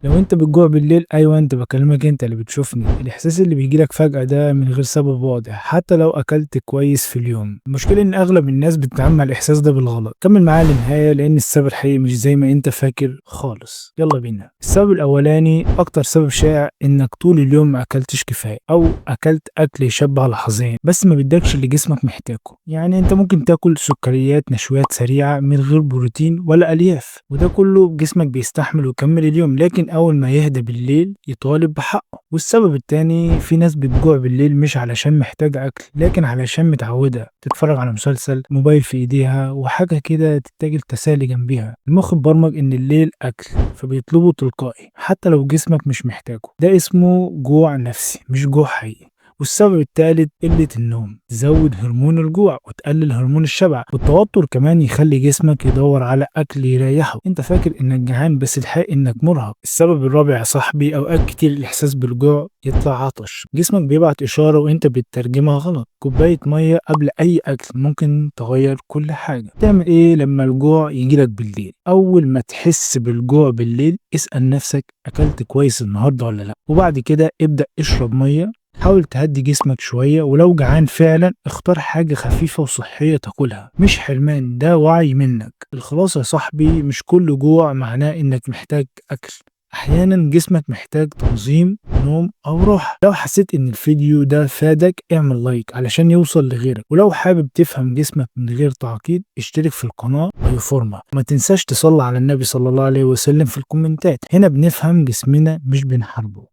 لو انت بتجوع بالليل، ايوه انت بكلمك، انت اللي بتشوفني. الاحساس اللي بيجيلك فجأة ده من غير سبب واضح حتى لو اكلت كويس في اليوم. المشكلة ان اغلب الناس بتتعامل مع الاحساس ده بالغلط. كمل معايا للنهاية لان السبب الحقيقي مش زي ما انت فاكر خالص. يلا بينا. السبب الاولاني اكتر سبب شائع، انك طول اليوم ما اكلتش كفاية او اكلت اكل يشبع لحظيا بس ما بيدكش اللي جسمك محتاجه. يعني انت ممكن تاكل سكريات، نشويات سريعة من غير بروتين ولا الياف، وده كله جسمك بيستحمل ويكمل اليوم، لكن اول ما يهدى بالليل يطالب بحقه. والسبب التاني، في ناس بتجوع بالليل مش علشان محتاجة اكل، لكن علشان متعودة تتفرج على مسلسل، موبايل في ايديها وحاجة كده تتاجل تسالي جنبيها. المخ اتبرمج ان الليل اكل فبيطلبه تلقائي حتى لو جسمك مش محتاجه. ده اسمه جوع نفسي مش جوع حقيقي. والسبب الثالث قلة النوم، تزود هرمون الجوع وتقلل هرمون الشبع، والتوتر كمان يخلي جسمك يدور على أكل يريحه. انت فاكر انك جعان بس الحقيقة انك مرهق. السبب الرابع يا صاحبي، اوقات كتير الاحساس بالجوع يطلع عطش، جسمك بيبعت اشارة وانت بتترجمها غلط. كوباية مية قبل اي اكل ممكن تغير كل حاجة. تعمل ايه لما الجوع يجيلك بالليل؟ اول ما تحس بالجوع بالليل اسأل نفسك اكلت كويس النهاردة ولا لا، وبعد كده ابدأ اشرب مية. حاول تهدي جسمك شوية، ولو جعان فعلا اختار حاجة خفيفة وصحية تاكلها، مش حرمان، ده وعي منك. الخلاصة يا صاحبي، مش كل جوع معناه انك محتاج اكل. احيانا جسمك محتاج تنظيم نوم او راحة. لو حسيت ان الفيديو ده فادك اعمل لايك علشان يوصل لغيرك، ولو حابب تفهم جسمك من غير تعقيد اشترك في القناة ويفورما. ما تنساش تصلي على النبي صلى الله عليه وسلم في الكومنتات. هنا بنفهم جسمنا مش بنحاربه.